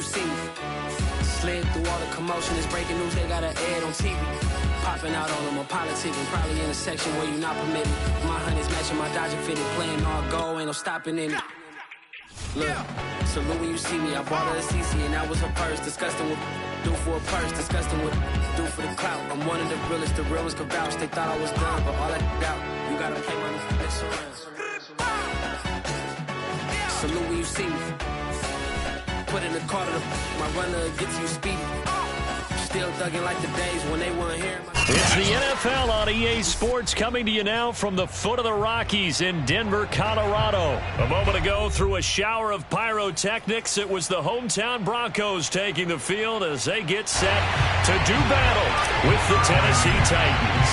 you see me. Slid through all the commotion, it's breaking news, they got an ad on TV. Popping out on them, I'm politicking, probably in a section where you not permitted. My honey's matching my Dodger fitted, playing all goal, ain't no stopping in it. Look, salute when you see me, I bought her a CC and that was her purse. Disgusting what do for a purse, disgusting what do for the clout. I'm one of the realest, the real ones could vouch. They thought I was done, but all that out, you gotta play my next round. Salute when you see me. Put in the car to my runner gets you speedy. Still thugging like the days when they weren't here. It's the NFL on EA Sports coming to you now from the foot of the Rockies in Denver, Colorado. A moment ago, through a shower of pyrotechnics, it was the hometown Broncos taking the field as they get set to do battle with the Tennessee Titans.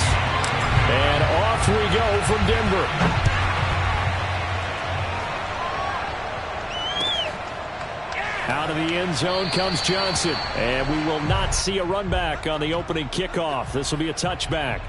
And off we go from Denver. Out of the end zone comes Johnson. And we will not see a run back on the opening kickoff. This will be a touchback.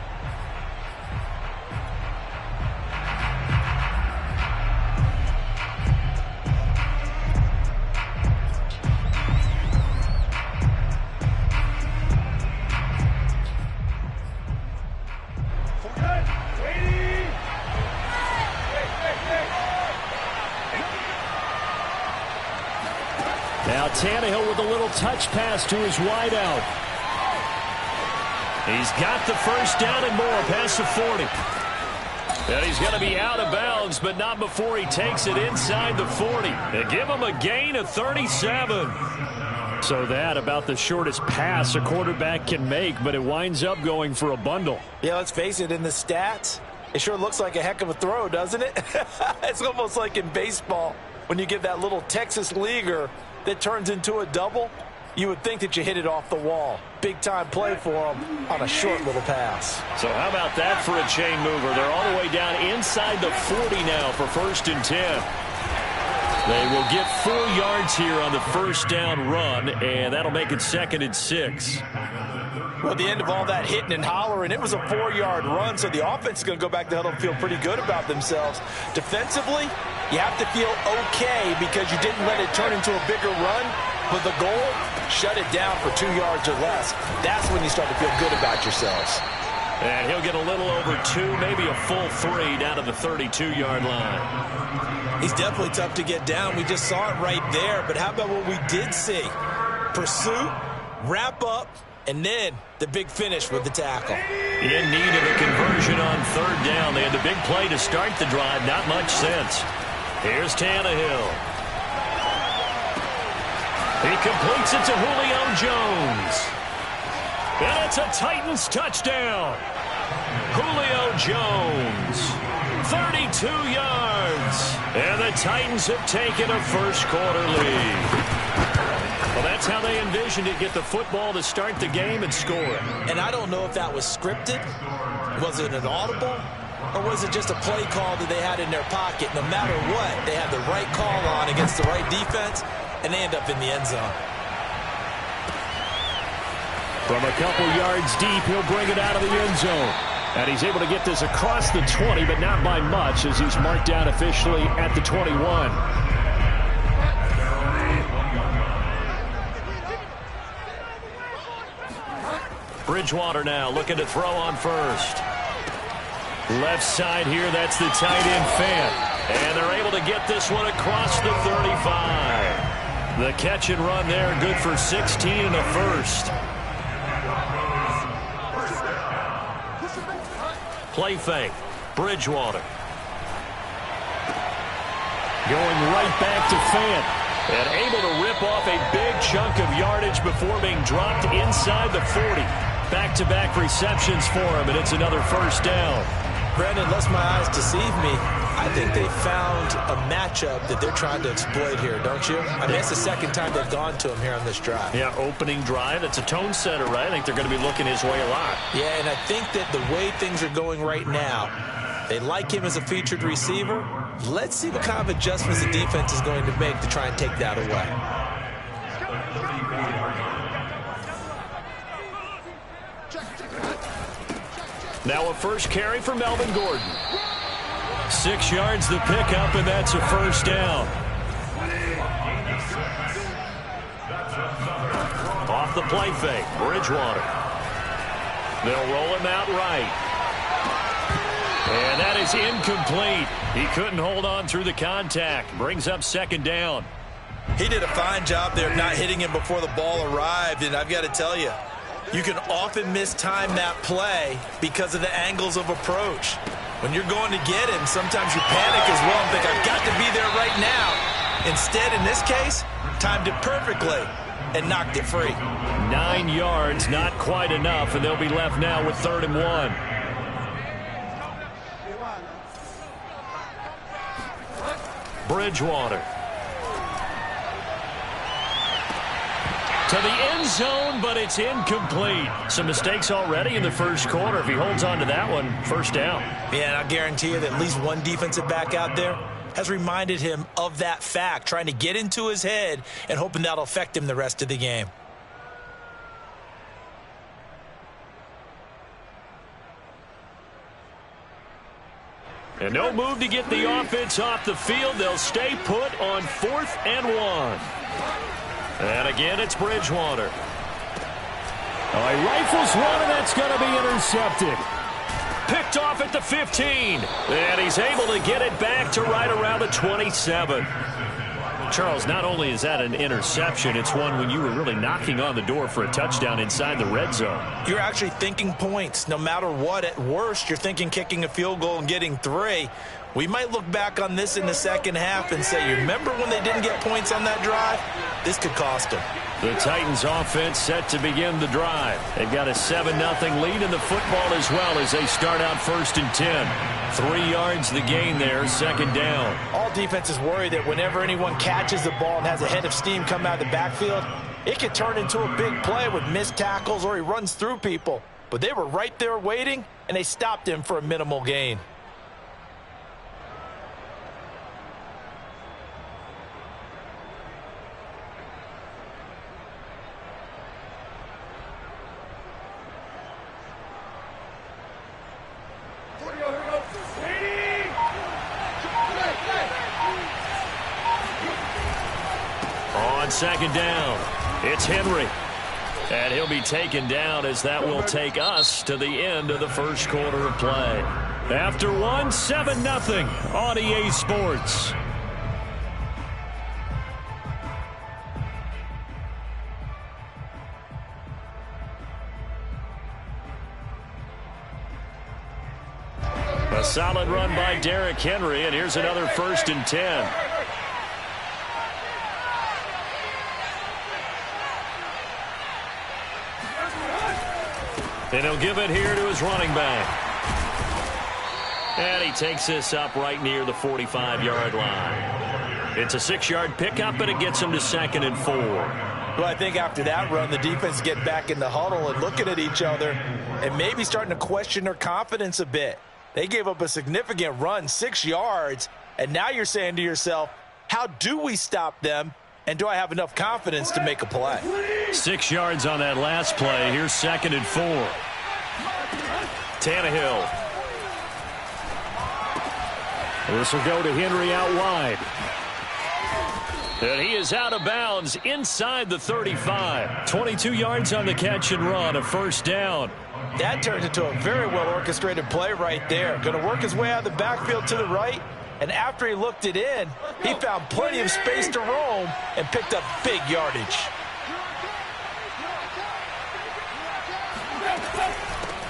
Now Tannehill with a little touch pass to his wideout. He's got the first down and more past the 40. And he's going to be out of bounds, but not before he takes it inside the 40. They give him a gain of 37. So that about the shortest pass a quarterback can make, but it winds up going for a bundle. Yeah, let's face it, in the stats, it sure looks like a heck of a throw, doesn't it? It's almost like in baseball when you give that little Texas leaguer that turns into a double. You would think that you hit it off the wall. Big time play for him on a short little pass. So how about that for a chain mover? They're all the way down inside the 40 now for 1st and 10. They will get 4 yards here on the first down run, and that'll make it 2nd and 6. Well, at the end of all that hitting and hollering, it was a 4-yard run, so the offense is going to go back to the huddle and feel pretty good about themselves. Defensively, you have to feel okay because you didn't let it turn into a bigger run, but the goal, shut it down for 2 yards or less. That's when you start to feel good about yourselves. And he'll get a little over 2, maybe a full 3 down to the 32-yard line. He's definitely tough to get down. We just saw it right there, but how about what we did see? Pursuit, wrap up, and then the big finish with the tackle. In need of a conversion on 3rd down. They had the big play to start the drive. Not much sense. Here's Tannehill. He completes it to Julio Jones. And it's a Titans touchdown. Julio Jones, 32 yards. And the Titans have taken a first-quarter lead. Well, that's how they envisioned it, get the football to start the game and score it. And I don't know if that was scripted. Was it an audible? Or was it just a play call that they had in their pocket? No matter what, they had the right call on against the right defense, and they end up in the end zone. From a couple yards deep, he'll bring it out of the end zone. And he's able to get this across the 20, but not by much as he's marked down officially at the 21. Bridgewater now looking to throw on first. Left side here, that's the tight end Fant. And they're able to get this one across the 35. The catch and run there, good for 16 and a first. Play fake. Bridgewater. Going right back to Fant. And able to rip off a big chunk of yardage before being dropped inside the 40. Back-to-back receptions for him, and it's another first down. Brandon, unless my eyes deceive me, I think they found a matchup that they're trying to exploit here, don't you? I mean, it's the second time they've gone to him here on this drive. Yeah, opening drive. It's a tone setter, right? I think they're going to be looking his way a lot. Yeah, and I think that the way things are going right now, they like him as a featured receiver. Let's see what kind of adjustments the defense is going to make to try and take that away. Now a first carry for Melvin Gordon. 6 yards the pickup, and that's a first down. Off the play fake, Bridgewater. They'll roll him out right. And that is incomplete. He couldn't hold on through the contact. Brings up second down. He did a fine job there not hitting him before the ball arrived, and I've got to tell you, you can often mistime that play because of the angles of approach. When you're going to get him, sometimes you panic as well and think, I've got to be there right now. Instead, in this case, timed it perfectly and knocked it free. 9 yards, not quite enough, and they'll be left now with 3rd and 1. Bridgewater. To the end zone, but it's incomplete. Some mistakes already in the first quarter. If he holds on to that one, first down. Yeah, and I guarantee you that at least one defensive back out there has reminded him of that fact, trying to get into his head and hoping that'll affect him the rest of the game. And no move to get the offense off the field. They'll stay put on 4th and 1. And again, it's Bridgewater. Oh, he rifles one, and that's going to be intercepted. Picked off at the 15. And he's able to get it back to right around the 27. Charles, not only is that an interception, it's one when you were really knocking on the door for a touchdown inside the red zone. You're actually thinking points. No matter what, at worst, you're thinking kicking a field goal and getting 3. We might look back on this in the second half and say, you remember when they didn't get points on that drive? This could cost them. The Titans offense set to begin the drive. They've got a 7-0 lead in the football as well as they start out 1st and 10. 3 yards the gain there, 2nd down. All defenses worry that whenever anyone catches the ball and has a head of steam come out of the backfield, it could turn into a big play with missed tackles or he runs through people. But they were right there waiting, and they stopped him for a minimal gain. On 2nd down, it's Henry. And he'll be taken down as that will take us to the end of the first quarter of play. After 7-0 on EA Sports. A solid run by Derrick Henry, and here's another 1st and 10. And he'll give it here to his running back. And he takes this up right near the 45-yard line. It's a 6-yard pickup, and it gets him to 2nd and 4. Well, I think after that run, the defense get back in the huddle and looking at each other and maybe starting to question their confidence a bit. They gave up a significant run, 6 yards, and now you're saying to yourself, how do we stop them, and do I have enough confidence to make a play? 6 yards on that last play. Here's 2nd and 4. Tannehill. This will go to Henry out wide. And he is out of bounds inside the 35. 22 yards on the catch and run, a 1st down. That turns into a very well-orchestrated play right there. Going to work his way out of the backfield to the right, and after he looked it in, he found plenty of space to roam and picked up big yardage.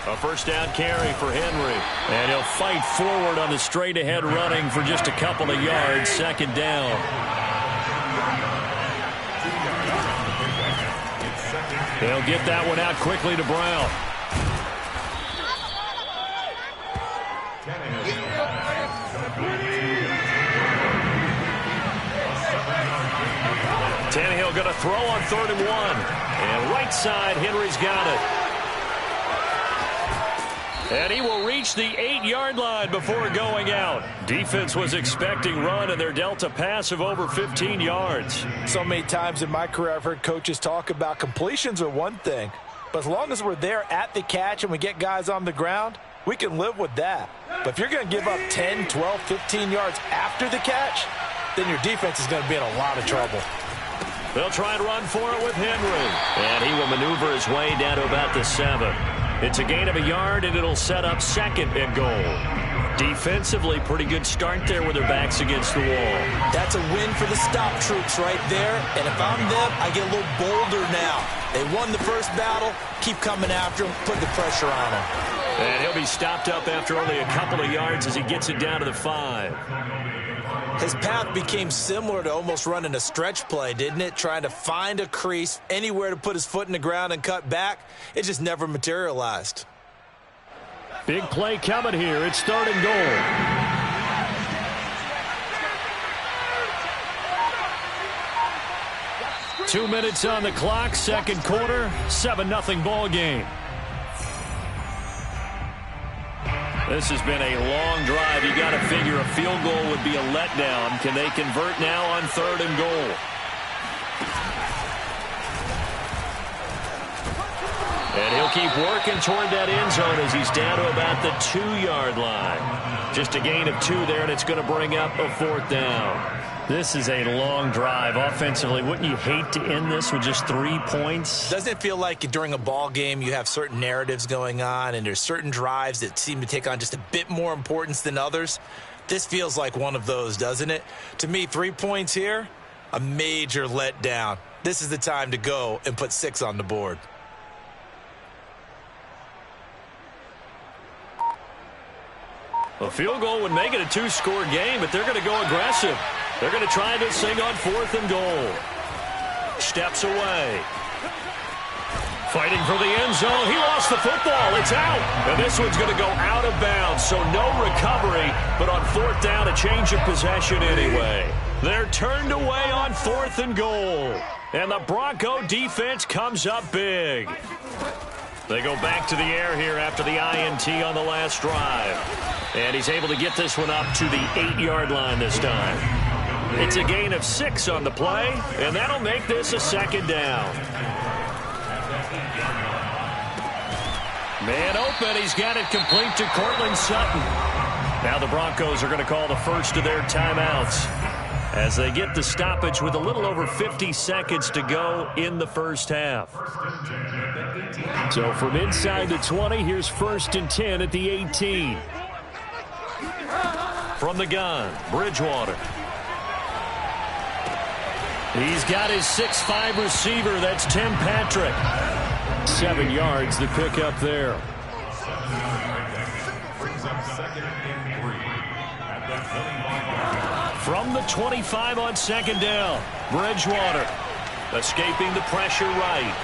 A 1st down carry for Henry. And he'll fight forward on the straight-ahead running for just a couple of yards. 2nd down. They'll get that one out quickly to Brown. Tannehill going to throw on 3rd and 1. And right side, Henry's got it. And he will reach the 8-yard line before going out. Defense was expecting run, and they're dealt a pass of over 15 yards. So many times in my career I've heard coaches talk about completions are one thing, but as long as we're there at the catch and we get guys on the ground, we can live with that. But if you're going to give up 10, 12, 15 yards after the catch, then your defense is going to be in a lot of trouble. They'll try and run for it with Henry. And he will maneuver his way down to about the 7. It's a gain of a yard, and it'll set up 2nd and goal. Defensively, pretty good start there with their backs against the wall. That's a win for the stop troops right there. And if I'm them, I get a little bolder now. They won the first battle. Keep coming after them. Put the pressure on them. And he'll be stopped up after only a couple of yards as he gets it down to the 5. His path became similar to almost running a stretch play, didn't it? Trying to find a crease, anywhere to put his foot in the ground and cut back. It just never materialized. Big play coming here. It's 3rd and goal. Two minutes on the clock, 2nd quarter, 7-0 ball game. This has been a long drive. You got to figure a field goal would be a letdown. Can they convert now on 3rd and goal? And he'll keep working toward that end zone as he's down to about the 2-yard line. Just a gain of 2 there, and it's going to bring up a 4th down. This is a long drive offensively. Wouldn't you hate to end this with just 3 points? Doesn't it feel like during a ball game you have certain narratives going on and there's certain drives that seem to take on just a bit more importance than others? This feels like one of those, doesn't it? To me, 3 points here, a major letdown. This is the time to go and put 6 on the board. A field goal would make it a 2-score game, but they're going to go aggressive. They're going to try this thing on 4th and goal. Steps away. Fighting for the end zone. He lost the football. It's out. And this one's going to go out of bounds, so no recovery. But on 4th down, a change of possession anyway. They're turned away on 4th and goal. And the Bronco defense comes up big. They go back to the air here after the INT on the last drive. And he's able to get this one up to the 8-yard line this time. It's a gain of 6 on the play, and that'll make this a 2nd down. Man open, he's got it complete to Cortland Sutton. Now the Broncos are going to call the first of their timeouts as they get the stoppage with a little over 50 seconds to go in the first half. So from inside the 20, here's 1st and 10 at the 18. From the gun, Bridgewater. He's got his 6'5" receiver. That's Tim Patrick. 7 yards the pick up there. From the 25 on 2nd down, Bridgewater escaping the pressure right.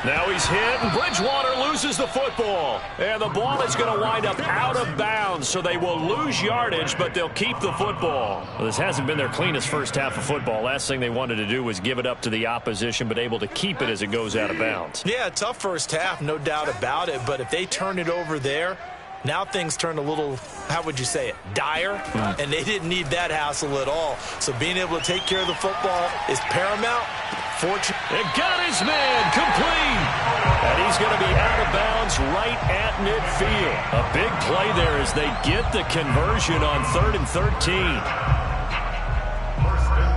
Now he's hit, and Bridgewater loses the football. And the ball is going to wind up out of bounds, so they will lose yardage, but they'll keep the football. Well, this hasn't been their cleanest first half of football. Last thing they wanted to do was give it up to the opposition, but able to keep it as it goes out of bounds. Yeah, tough first half, no doubt about it. But if they turn it over there, now things turn a little, how would you say it, dire? And they didn't need that hassle at all. So being able to take care of the football is paramount. It got his man complete. And he's going to be out of bounds right at midfield. A big play there as they get the conversion on 3rd and 13.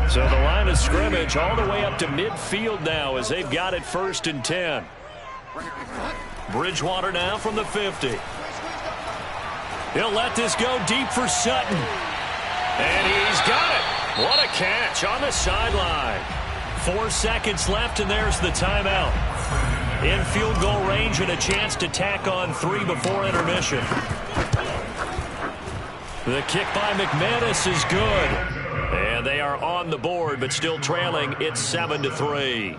So the line of scrimmage all the way up to midfield now as they've got it 1st and 10. Bridgewater now from the 50. He'll let this go deep for Sutton. And he's got it. What a catch on the sideline. 4 seconds left, and there's the timeout. In field goal range and a chance to tack on 3 before intermission. The kick by McManus is good. And they are on the board, but still trailing. It's 7-3.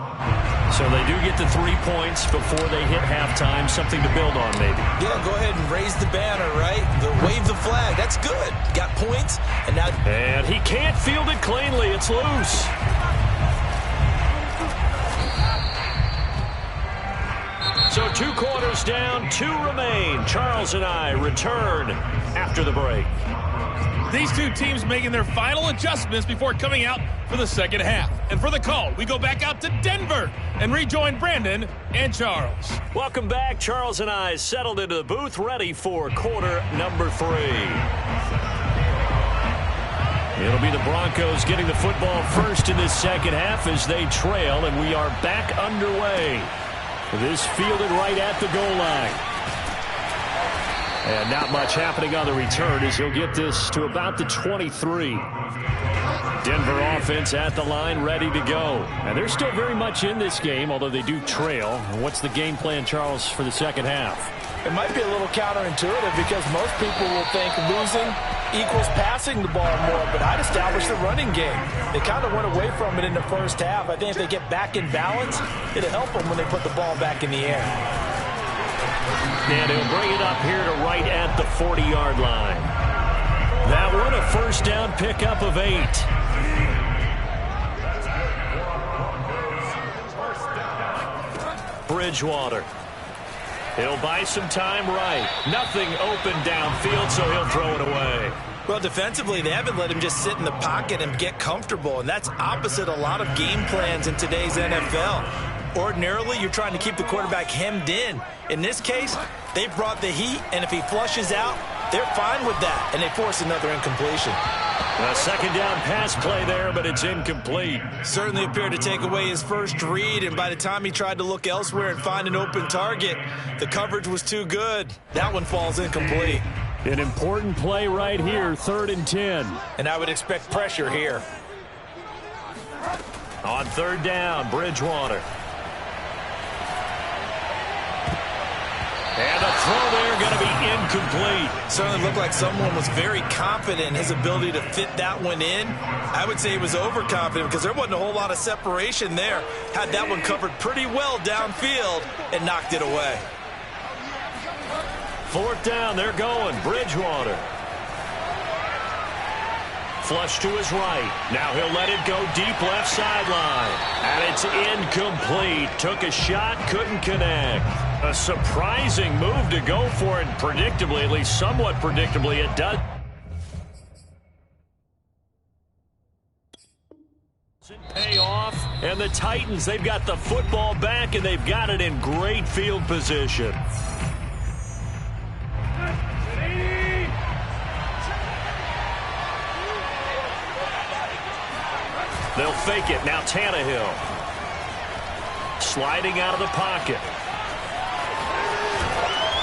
So they do get the 3 points before they hit halftime. Something to build on, maybe. Yeah, go ahead and raise the banner, right? Wave the flag. That's good. Got points. And he can't field it cleanly. It's loose. So 2 quarters down, 2 remain. Charles and I return after the break. These two teams making their final adjustments before coming out for the second half. And for the call, we go back out to Denver and rejoin Brandon and Charles. Welcome back. Charles and I settled into the booth, ready for quarter number 3. It'll be the Broncos getting the football first in this second half as they trail, and we are back underway. This fielded right at the goal line. And not much happening on the return as he'll get this to about the 23. Denver offense at the line, ready to go. And they're still very much in this game, although they do trail. What's the game plan, Charles, for the second half? It might be a little counterintuitive because most people will think losing equals passing the ball more, but I'd establish the running game. They kind of went away from it in the first half. I think if they get back in balance, it'll help them when they put the ball back in the air. And he'll bring it up here to right at the 40-yard line. That one a first down pickup of 8. Bridgewater. He'll buy some time right. Nothing open downfield, so he'll throw it away. Well, defensively, they haven't let him just sit in the pocket and get comfortable, and that's opposite a lot of game plans in today's NFL. Ordinarily, you're trying to keep the quarterback hemmed in. In this case, they brought the heat, and if he flushes out, they're fine with that, and they force another incompletion. A second down pass play there, but it's incomplete. Certainly appeared to take away his first read, and by the time he tried to look elsewhere and find an open target, the coverage was too good. That one falls incomplete. An important play right here, 3rd and 10. And I would expect pressure here. On 3rd down, Bridgewater. And the throw there going to be incomplete. Certainly looked like someone was very confident in his ability to fit that one in. I would say he was overconfident because there wasn't a whole lot of separation there. Had that one covered pretty well downfield and knocked it away. 4th down, they're going. Bridgewater. Flush to his right. Now he'll let it go deep left sideline. And it's incomplete. Took a shot, couldn't connect. A surprising move to go for it. Predictably, at least somewhat predictably, it does. Pay off. And the Titans, they've got the football back, and they've got it in great field position. They'll fake it. Now Tannehill. Sliding out of the pocket.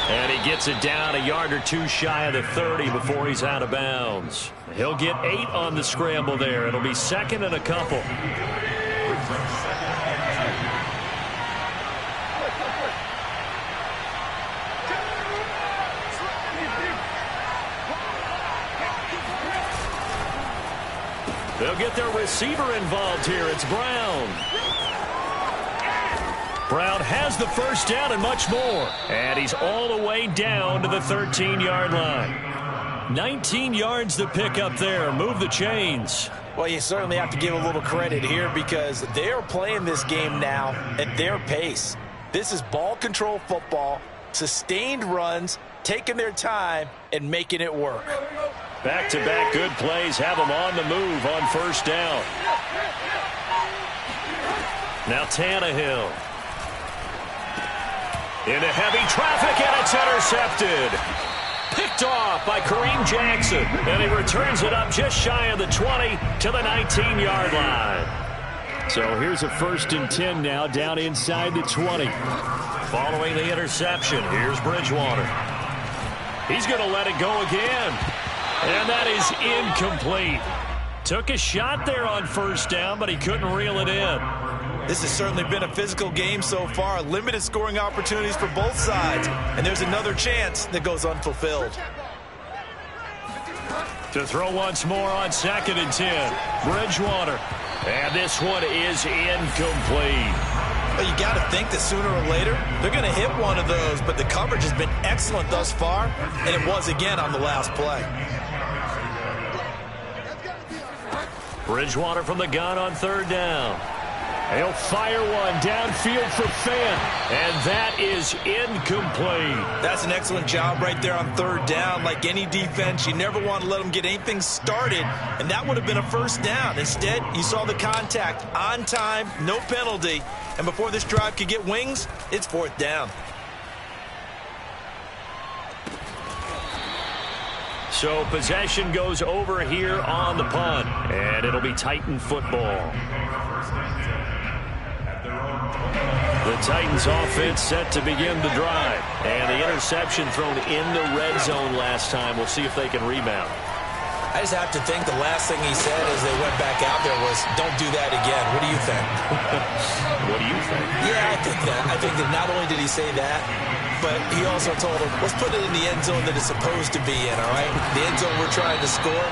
And he gets it down a yard or two shy of the 30 before he's out of bounds. He'll get 8 on the scramble there. It'll be 2nd and a couple. They'll get their receiver involved here. It's Brown. Brown has the first down and much more. And he's all the way down to the 13-yard line. 19 yards to pick up there. Move the chains. Well, you certainly have to give a little credit here because they are playing this game now at their pace. This is ball control football, sustained runs, taking their time, and making it work. Back-to-back good plays have them on the move on first down. Now Tannehill. Into heavy traffic, and it's intercepted. Picked off by Kareem Jackson. And he returns it up just shy of the 20 to the 19-yard line. So here's a 1st and 10 now down inside the 20. Following the interception, here's Bridgewater. He's going to let it go again. And that is incomplete. Took a shot there on first down, but he couldn't reel it in. This has certainly been a physical game so far. Limited scoring opportunities for both sides. And there's another chance that goes unfulfilled. To throw once more on 2nd and 10. Bridgewater. And this one is incomplete. Well, you got to think that sooner or later they're going to hit one of those. But the coverage has been excellent thus far. And it was again on the last play. Bridgewater from the gun on 3rd down. He'll fire one downfield for Fant, and that is incomplete. That's an excellent job right there on 3rd down. Like any defense, you never want to let them get anything started, and that would have been a first down. Instead, you saw the contact on time, no penalty, and before this drive could get wings, it's 4th down. So possession goes over here on the punt, and it'll be Titan football. The Titans offense set to begin the drive, and the interception thrown in the red zone last time. We'll see if they can rebound. I just have to think the last thing he said as they went back out there was, don't do that again. What do you think? What do you think? Yeah, I think that. I think that not only did he say that, but he also told him, let's put it in the end zone that it's supposed to be in, all right? The end zone we're trying to score.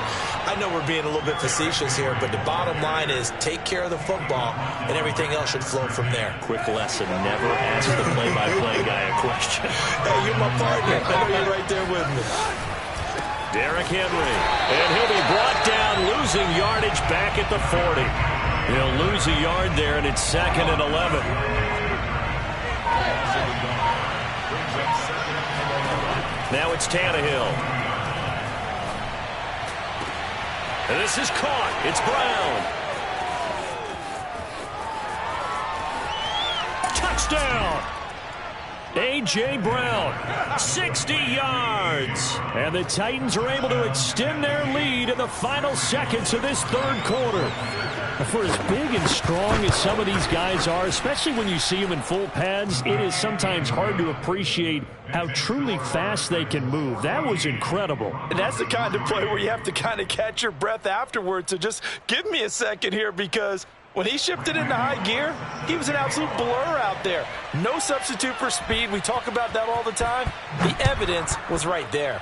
I know we're being a little bit facetious here, but the bottom line is take care of the football, and everything else should flow from there. Quick lesson, never ask the play-by-play guy a question. Hey, you're my partner. I know you're right there with me. Derrick Henry, and he'll be brought down, losing yardage back at the 40. He'll lose a yard there, and it's 2nd and 11. Now it's Tannehill. And this is caught. It's Brown. Touchdown! A.J. Brown, 60 yards. And the Titans are able to extend their lead in the final seconds of this third quarter. For as big and strong as some of these guys are, especially when you see them in full pads, it is sometimes hard to appreciate how truly fast they can move. That was incredible. And that's the kind of play where you have to kind of catch your breath afterwards. So just give me a second here, because when he shifted into high gear, he was an absolute blur out there. No substitute for speed. We talk about that all the time. The evidence was right there.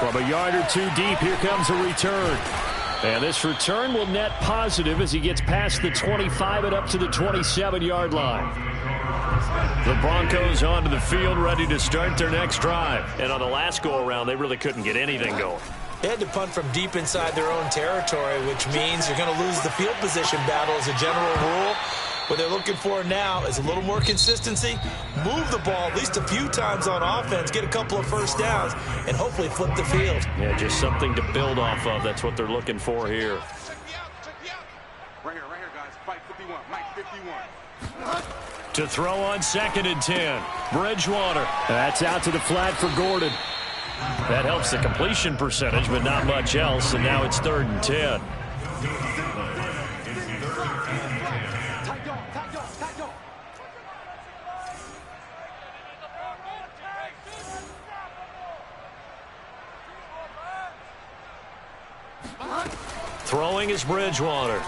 From a yard or two deep, here comes a return. And this return will net positive as he gets past the 25 and up to the 27-yard line. The Broncos onto the field, ready to start their next drive. And on the last go-around, they really couldn't get anything going. They had to punt from deep inside their own territory, which means you're going to lose the field position battle as a general rule. What they're looking for now is a little more consistency, move the ball at least a few times on offense, get a couple of first downs, and hopefully flip the field. Yeah, just something to build off of. That's what they're looking for here. Right here, guys. Fight 51. Mike 51. To throw on 2nd and 10. Bridgewater. That's out to the flat for Gordon. That helps the completion percentage, but not much else, and now it's 3rd and 10. Throwing is Bridgewater.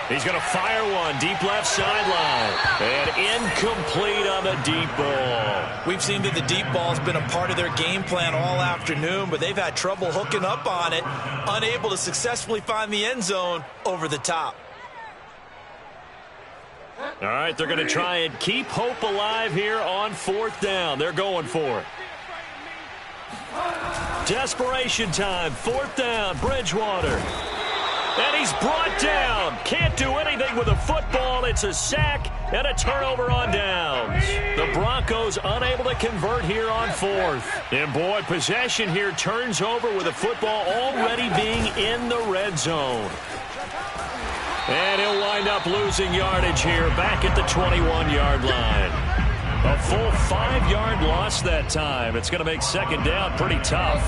He's going to fire one deep left sideline. And incomplete on the deep ball. We've seen that the deep ball's been a part of their game plan all afternoon, but they've had trouble hooking up on it, unable to successfully find the end zone over the top. All right, they're going to try and keep hope alive here on 4th down. They're going for it. Desperation time, 4th down, Bridgewater. And he's brought down. Can't do anything with the football. It's a sack and a turnover on downs. The Broncos unable to convert here on 4th. And boy, possession here turns over with the football already being in the red zone. And he'll wind up losing yardage here back at the 21-yard line. A full 5-yard loss that time. It's going to make 2nd down pretty tough.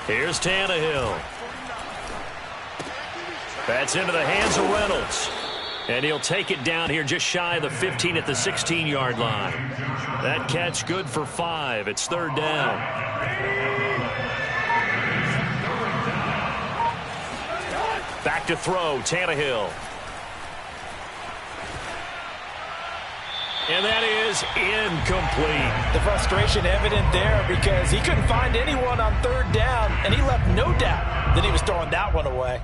Here's Tannehill. That's into the hands of Reynolds. And he'll take it down here just shy of the 15 at the 16-yard line. That catch good for 5. It's 3rd down. Back to throw, Tannehill. And that is incomplete. The frustration evident there because he couldn't find anyone on 3rd down, and he left no doubt that he was throwing that one away.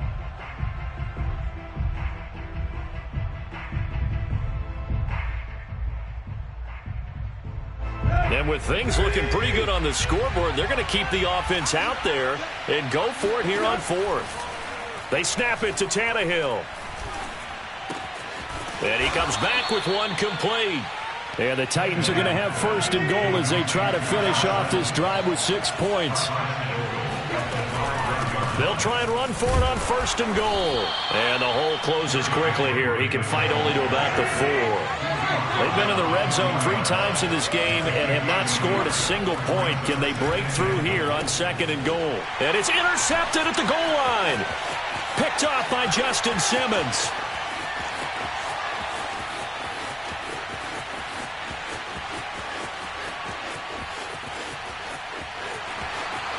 And with things looking pretty good on the scoreboard, they're going to keep the offense out there and go for it here on 4th. They snap it to Tannehill. And he comes back with one complete. And the Titans are going to have 1st and goal as they try to finish off this drive with 6 points. They'll try and run for it on 1st and goal. And the hole closes quickly here. He can fight only to about the 4. They've been in the red zone 3 times in this game and have not scored a single point. Can they break through here on 2nd and goal? And it's intercepted at the goal line. Picked off by Justin Simmons.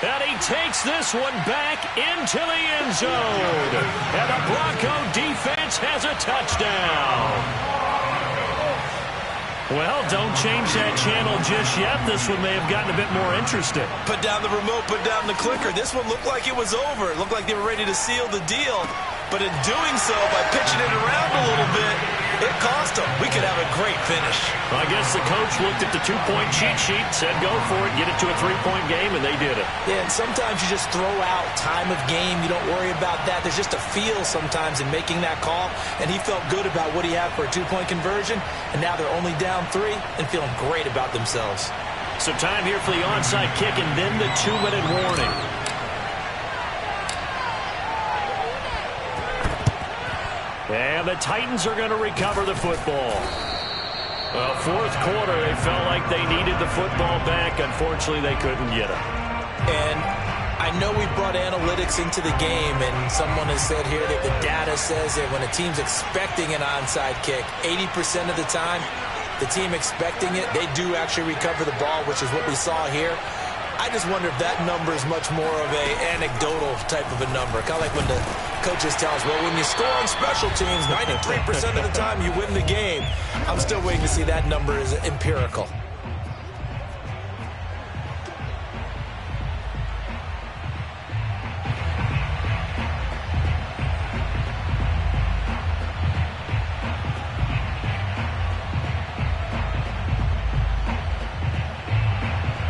And he takes this one back into the end zone. And the Bronco defense has a touchdown. Well, don't change that channel just yet. This one may have gotten a bit more interesting. Put down the remote, put down the clicker. This one looked like it was over. It looked like they were ready to seal the deal. But in doing so, by pitching it around a little bit, it cost them. We could have a great finish. Well, I guess the coach looked at the 2-point cheat sheet, said go for it, get it to a 3-point game, and they did it. Yeah, and sometimes you just throw out time of game. You don't worry about that. There's just a feel sometimes in making that call, and he felt good about what he had for a 2-point conversion, and now they're only down 3 and feeling great about themselves. So time here for the onside kick and then the 2-minute warning. And the Titans are going to recover the football. Well, 4th quarter, they felt like they needed the football back. Unfortunately, they couldn't get it. And I know we brought analytics into the game, and someone has said here that the data says that when a team's expecting an onside kick, 80% of the time, the team expecting it, they do actually recover the ball, which is what we saw here. I just wonder if that number is much more of a anecdotal type of a number. Kind of like when the coaches tell us, well, when you score on special teams, 93% of the time you win the game. I'm still waiting to see that number is empirical.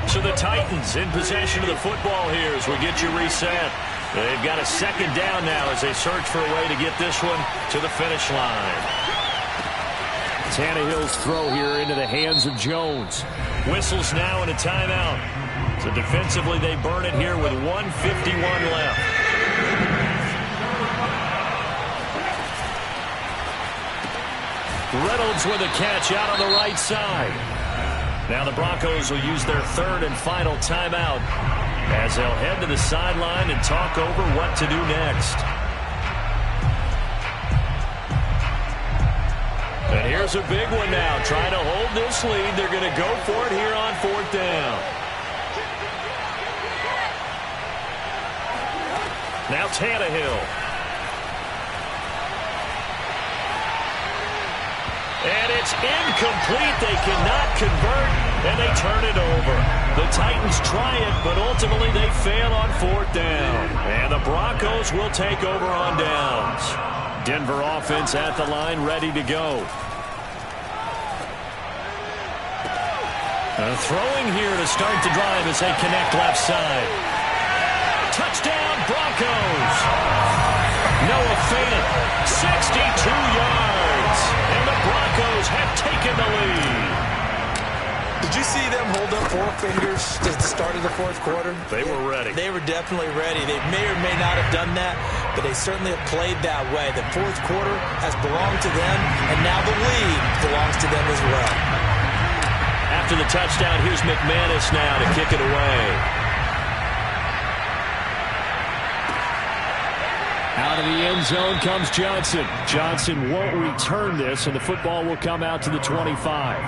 So the Titans in possession of the football here as we get you reset. They've got a 2nd down now as they search for a way to get this one to the finish line. Tannehill's throw here into the hands of Jones. Whistles now and a timeout. So defensively they burn it here with 1:51 left. Reynolds with a catch out on the right side. Now the Broncos will use their 3rd and final timeout as they'll head to the sideline and talk over what to do next. And here's a big one now. Trying to hold this lead. They're going to go for it here on 4th down. Now Tannehill. And it's incomplete. They cannot convert, and they turn it over. The Titans try it, but ultimately they fail on 4th down. And the Broncos will take over on downs. Denver offense at the line, ready to go. Throwing here to start the drive as they connect left side. Touchdown, Broncos. Noah Fant, 62 yards. And the Broncos have taken the lead. Did you see them hold up 4 fingers at the start of the 4th quarter? They were ready. They were definitely ready. They may or may not have done that, but they certainly have played that way. The 4th quarter has belonged to them, and now the lead belongs to them as well. After the touchdown, here's McManus now to kick it away. Out of the end zone comes Johnson. Johnson won't return this, and the football will come out to the 25.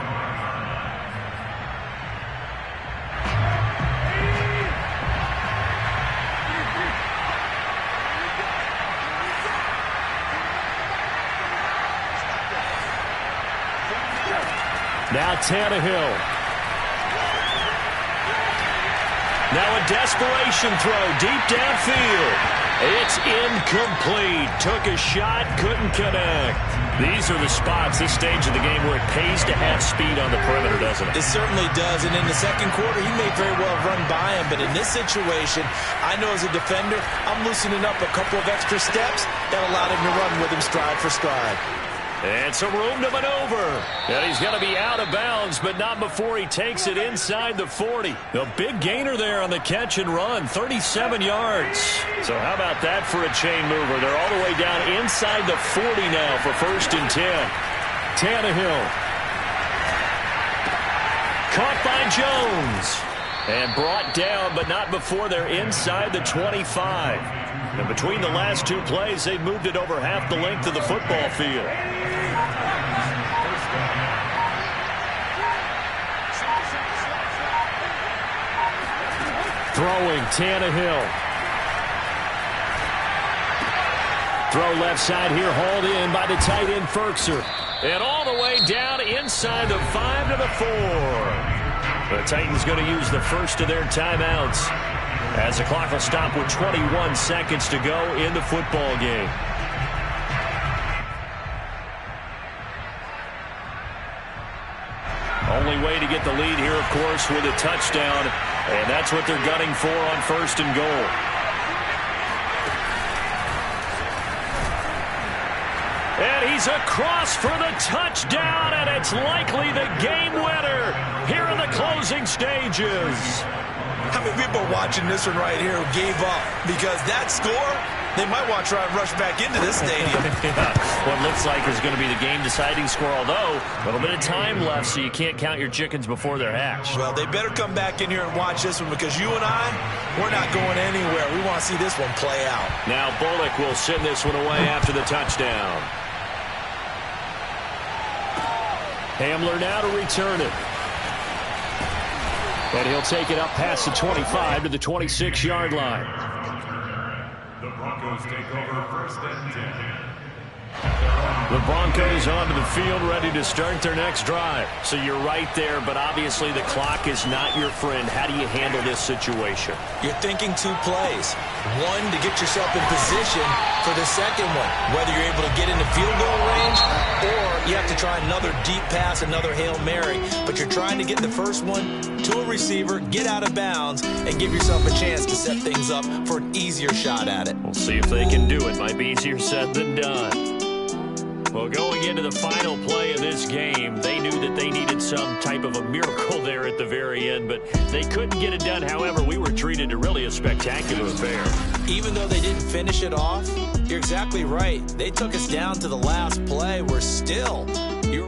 Now Tannehill. Now a desperation throw deep downfield. It's incomplete. Took a shot, couldn't connect. These are the spots, this stage of the game, where it pays to have speed on the perimeter, doesn't it? It certainly does. And in the 2nd quarter, he may very well run by him. But in this situation, I know as a defender, I'm loosening up a couple of extra steps that allowed him to run with him stride for stride. And some room to maneuver. And he's going to be out of bounds, but not before he takes it inside the 40. A big gainer there on the catch and run, 37 yards. So how about that for a chain mover? They're all the way down inside the 40 now for 1st and 10. Tannehill. Caught by Jones. And brought down, but not before they're inside the 25. And between the last two plays, they've moved it over half the length of the football field. Throwing, Tannehill. Throw left side here, hauled in by the tight end, Ferkser. And all the way down inside the 5 to the 4. The Titans going to use the first of their timeouts as the clock will stop with 21 seconds to go in the football game. Only way to get the lead here, of course, with a touchdown, and that's what they're gunning for on 1st and goal. And he's across for the touchdown, and it's likely the game winner here in the closing stages. How many people are watching this one right here who gave up? Because that score, they might want to try and rush back into this stadium. Yeah, what looks like is going to be the game-deciding score, although a little bit of time left, so you can't count your chickens before they're hatched. Well, they better come back in here and watch this one, because you and I, we're not going anywhere. We want to see this one play out. Now Bullock will send this one away after the touchdown. Hamler now to return it. And he'll take it up past the 25 to the 26-yard line. The Broncos take over 1st and 10. The Broncos onto the field, ready to start their next drive. So you're right there, but obviously the clock is not your friend. How do you handle this situation? You're thinking 2 plays. One, to get yourself in position for the second one, whether you're able to get into field goal range or you have to try another deep pass, another Hail Mary. But you're trying to get the first one to a receiver, get out of bounds, and give yourself a chance to set things up for an easier shot at it. We'll see if they can do it. Might be easier said than done. Well, going into the final play of this game, they knew that they needed some type of a miracle there at the very end, but they couldn't get it done. However, we were treated to really a spectacular affair. Even though they didn't finish it off, you're exactly right. They took us down to the last play. We're still